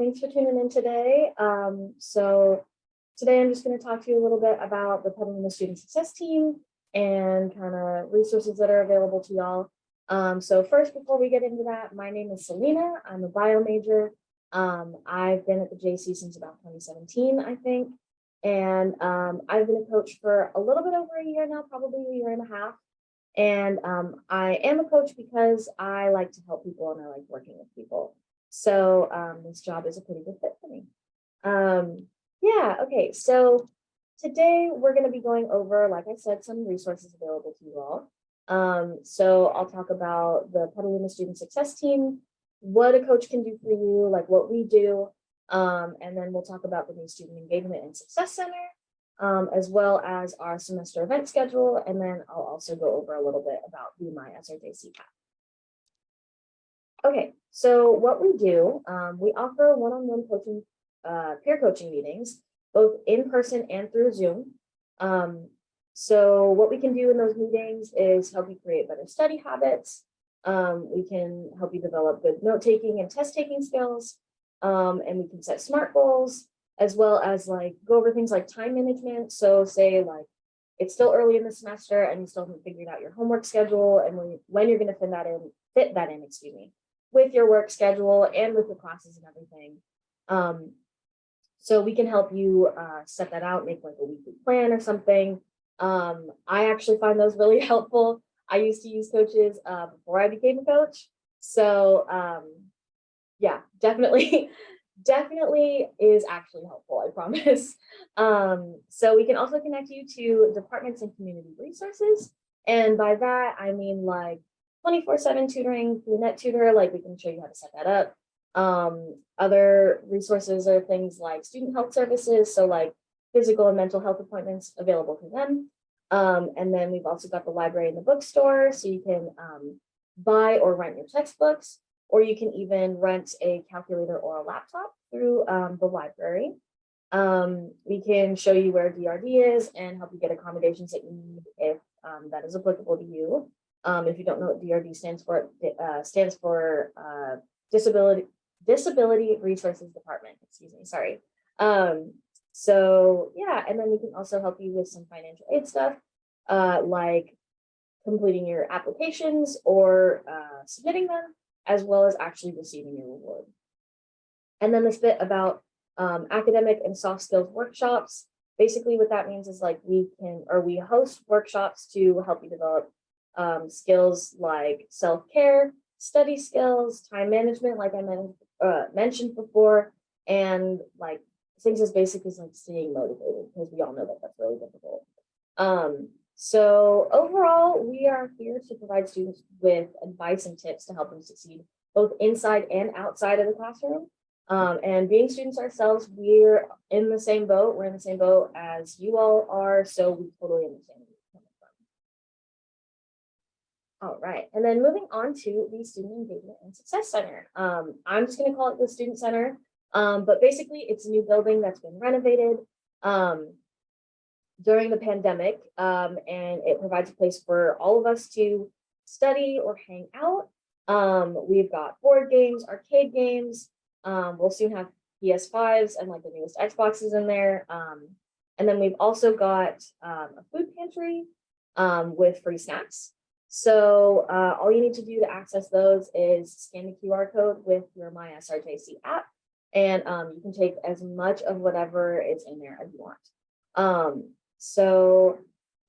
Thanks for tuning in today. So today I'm just going to talk to you a little bit about the Petaluma Student Success Team and kind of resources that are available to y'all. So first, before we get into that, my name is Selena. I'm a bio major. I've been at the JC since about 2017, I think. And I've been a coach for a little bit over a year now, probably a year and a half. And I am a coach because I like to help people and I like working with people. So this job is a pretty good fit for me. Yeah, okay, so today we're going to be going over, like I said, some resources available to you all. So I'll talk about the Petaluma Student Success Team, what a coach can do for you, like what we do, and then we'll talk about the new Student Engagement and Success Center, as well as our semester event schedule, and then I'll also go over a little bit about the My SRJC App. Okay, so what we do, we offer one-on-one coaching, peer coaching meetings, both in person and through Zoom. So what we can do in those meetings is help you create better study habits. We can help you develop good note-taking and test-taking skills, and we can set SMART goals, as well as like go over things like time management. So say like it's still early in the semester and you still haven't figured out your homework schedule and when you're going to fit that in, excuse me, with your work schedule and with the classes and everything. So we can help you set that out, make like a weekly plan or something. I actually find those really helpful. I used to use coaches before I became a coach. So yeah, definitely is actually helpful, I promise. So we can also connect you to departments and community resources. And by that, I mean like 24/7 tutoring through NetTutor, like we can show you how to set that up. Other resources are things like student health services, so like physical and mental health appointments available for them. And then we've also got the library and the bookstore, so you can buy or rent your textbooks, or you can even rent a calculator or a laptop through the library. We can show you where DRD is and help you get accommodations that you need if that is applicable to you. If you don't know what DRD stands for, Disability Resources Department, excuse me, sorry. So yeah, and then we can also help you with some financial aid stuff, like completing your applications or submitting them, as well as actually receiving your reward. And then this bit about academic and soft skills workshops. Basically what that means is like we host workshops to help you develop skills like self-care, study skills, time management, like I mentioned before, and like things as basic as like staying motivated, because we all know that that's really difficult. So overall, we are here to provide students with advice and tips to help them succeed both inside and outside of the classroom. And being students ourselves, we're in the same boat. We're in the same boat as you all are, so we totally understand where you're coming from. All right, and then moving on to the Student Engagement and Success Center. I'm just going to call it the Student Center, but basically it's a new building that's been renovated during the pandemic, and it provides a place for all of us to study or hang out. We've got board games, arcade games. We'll soon have PS5s and like the newest Xboxes in there. And then we've also got a food pantry with free snacks. So all you need to do to access those is scan the QR code with your My SRJC app, and you can take as much of whatever is in there as you want. So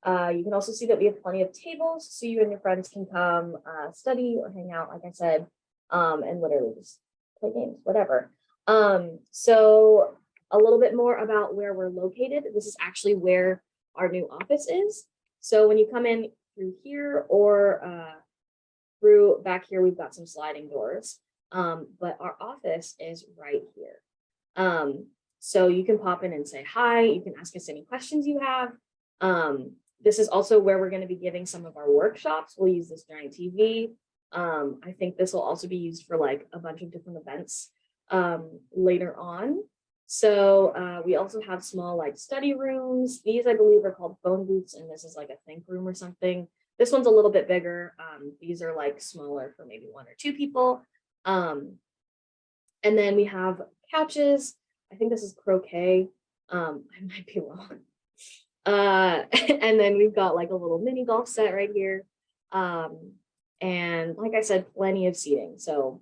you can also see that we have plenty of tables, so you and your friends can come study or hang out, like I said, and literally just play games, whatever. So a little bit more about where we're located. This is actually where our new office is. So when you come in through here or through back here, we've got some sliding doors, but our office is right here. So you can pop in and say hi. You can ask us any questions you have. This is also where we're going to be giving some of our workshops. We'll use this giant TV. I think this will also be used for like a bunch of different events later on. So we also have small like study rooms. These I believe are called phone booths, and this is like a think room or something. This one's a little bit bigger. These are like smaller for maybe 1 or 2 people. And then we have couches. I think this is croquet. I might be wrong. And then we've got like a little mini golf set right here. And like I said, plenty of seating. So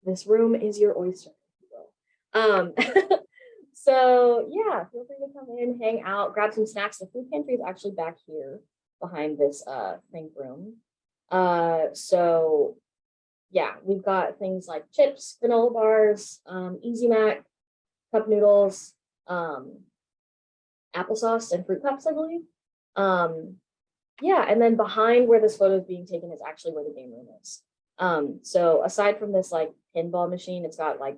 this room is your oyster, if you will. So yeah, feel free to come in, hang out, grab some snacks. The food pantry is actually back here behind this think room. So yeah, we've got things like chips, granola bars, Easy Mac, cup noodles, applesauce and fruit cups, I believe. Yeah, and then behind where this photo is being taken is actually where the game room is. So aside from this like pinball machine, it's got like,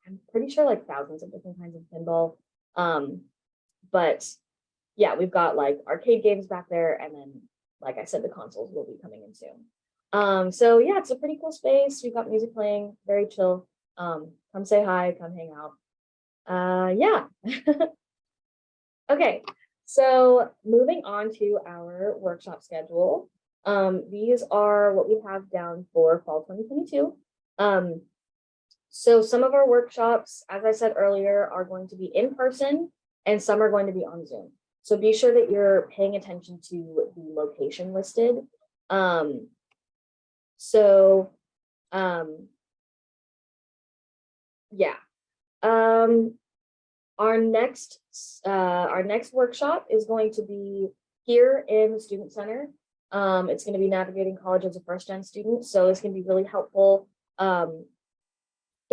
I'm pretty sure like thousands of different kinds of pinball. But yeah, we've got like arcade games back there, and then like I said, the consoles will be coming in soon. So yeah, it's a pretty cool space. We've got music playing, very chill. Come say hi, come hang out. Yeah. Okay, so moving on to our workshop schedule. These are what we have down for fall 2022. So some of our workshops, as I said earlier, are going to be in person and some are going to be on Zoom. So be sure that you're paying attention to the location listed. Yeah. Our next workshop is going to be here in the Student Center. It's going to be navigating college as a first-gen student. So it's going to be really helpful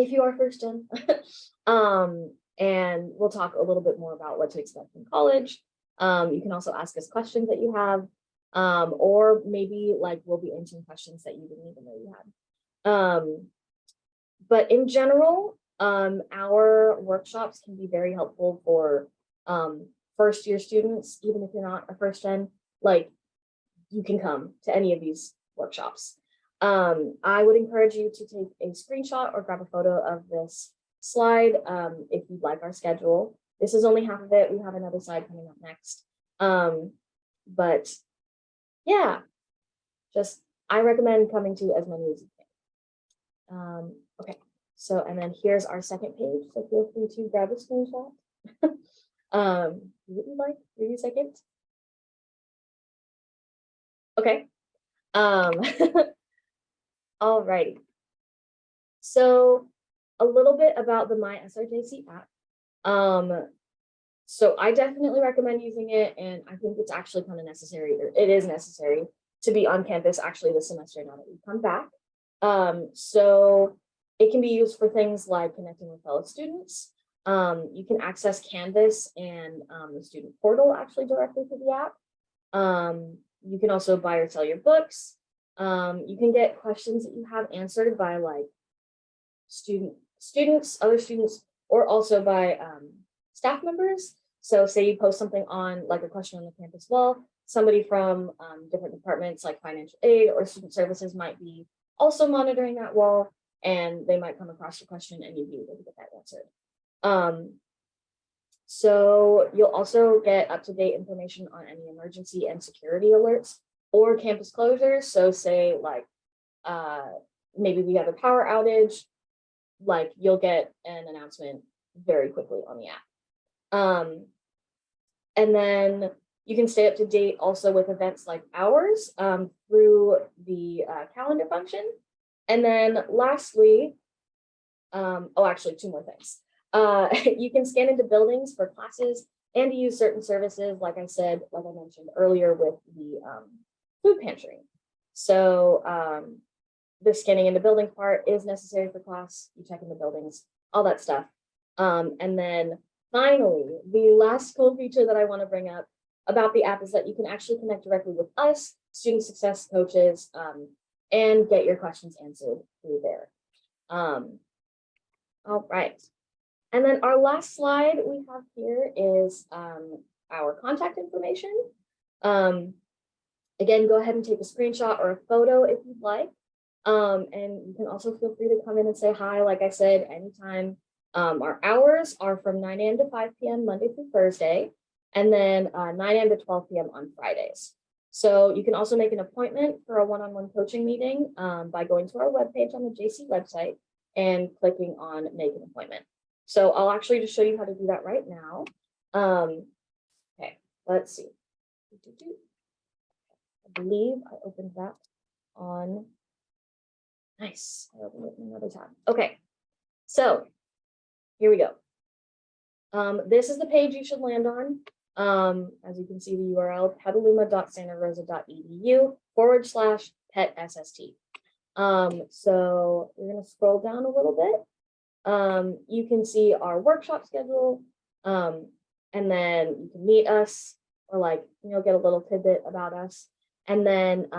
if you are first-gen. And we'll talk a little bit more about what to expect in college. You can also ask us questions that you have, or maybe like we'll be answering questions that you didn't even know you had. But in general, our workshops can be very helpful for first-year students. Even if you're not a first-gen, like you can come to any of these workshops. I would encourage you to take a screenshot or grab a photo of this slide if you'd like our schedule. This is only half of it. We have another slide coming up next. But yeah, just I recommend coming to as many as you can. Okay. So, and then here's our second page. So feel free to grab a screenshot. Would you like 30 seconds? Okay. Alrighty. So a little bit about the My SRJC app. So I definitely recommend using it, and I think it's actually kind of necessary, or it is necessary to be on campus actually this semester now that we come back. So it can be used for things like connecting with fellow students. You can access Canvas and the student portal actually directly through the app. You can also buy or sell your books. You can get questions that you have answered by like other students, or also by staff members. So say you post something on like a question on the campus wall, somebody from different departments like financial aid or student services might be also monitoring that wall, and they might come across your question and you'd be able to get that answered. So you'll also get up-to-date information on any emergency and security alerts or campus closures. So say like maybe we have a power outage, like you'll get an announcement very quickly on the app. And then you can stay up to date also with events like ours through the calendar function. And then lastly, actually two more things. You can scan into buildings for classes and use certain services, like I mentioned earlier with the food pantry. So the scanning into buildings part is necessary for class. You check in the buildings, all that stuff. And then finally, the last cool feature that I want to bring up about the app is that you can actually connect directly with us, student success coaches, and get your questions answered through there. All right. And then our last slide we have here is our contact information. Again, go ahead and take a screenshot or a photo if you'd like. And you can also feel free to come in and say hi, like I said, anytime. Our hours are from 9 a.m. to 5 p.m. Monday through Thursday, and then 9 a.m. to 12 p.m. on Fridays. So you can also make an appointment for a one-on-one coaching meeting by going to our webpage on the JC website and clicking on make an appointment. So I'll actually just show you how to do that right now. Okay, let's see. I believe I opened that on, nice, I opened it in another tab. Okay, so here we go. This is the page you should land on. As you can see, the URL petaluma.santarosa.edu/PET-SST. So we're going to scroll down a little bit. You can see our workshop schedule, and then you can meet us or get a little tidbit about us. And then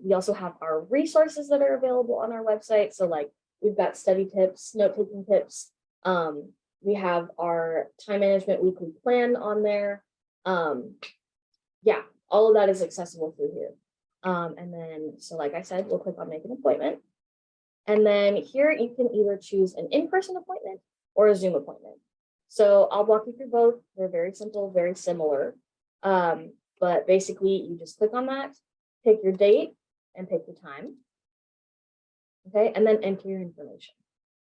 we also have our resources that are available on our website. So we've got study tips, note-taking tips. We have our time management weekly plan on there. Yeah, all of that is accessible through here. And then, so like I said, we'll click on make an appointment. And then here you can either choose an in-person appointment or a Zoom appointment. So I'll walk you through both. They're very simple, very similar. But basically you just click on that, pick your date and pick your time. Okay, and then enter your information.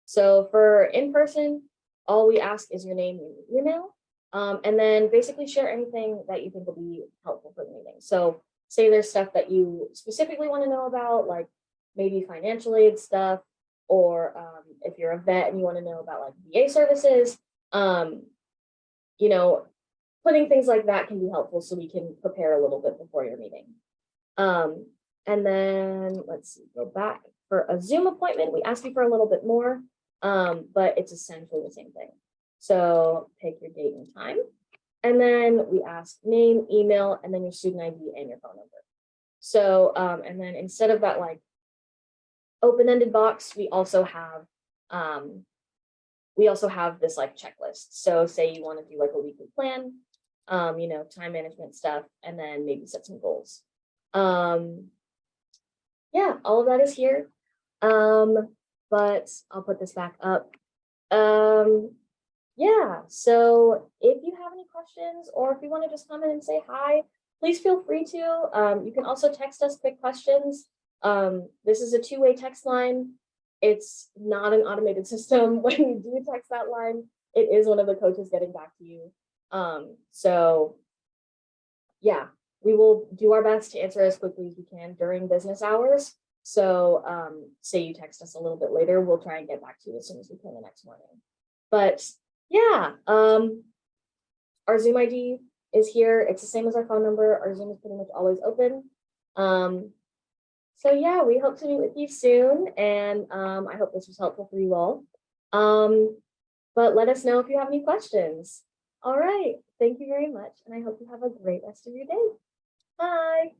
So for in-person, all we ask is your name and your email. And then basically share anything that you think will be helpful for the meeting. So say there's stuff that you specifically want to know about, like maybe financial aid stuff, or if you're a vet and you want to know about VA services, putting things like that can be helpful so we can prepare a little bit before your meeting. And then let's see, go back. For a Zoom appointment, we ask you for a little bit more, but it's essentially the same thing. So pick your date and time, and then we ask name, email, and then your student ID and your phone number. So, and then instead of that open-ended box, we also have this checklist. So say you want to do a weekly plan, time management stuff, and then maybe set some goals. Yeah, all of that is here. But I'll put this back up. Yeah, so if you have any questions or if you want to just come in and say hi, please feel free to. You can also text us quick questions. This is a two-way text line. It's not an automated system. When you do text that line, it is one of the coaches getting back to you. So yeah, we will do our best to answer as quickly as we can during business hours. So say you text us a little bit later, we'll try and get back to you as soon as we can the next morning. But yeah, our Zoom ID is here. It's the same as our phone number. Our Zoom is pretty much always open. So yeah, we hope to meet with you soon, and I hope this was helpful for you all. But let us know if you have any questions. All right, thank you very much, and I hope you have a great rest of your day. Bye.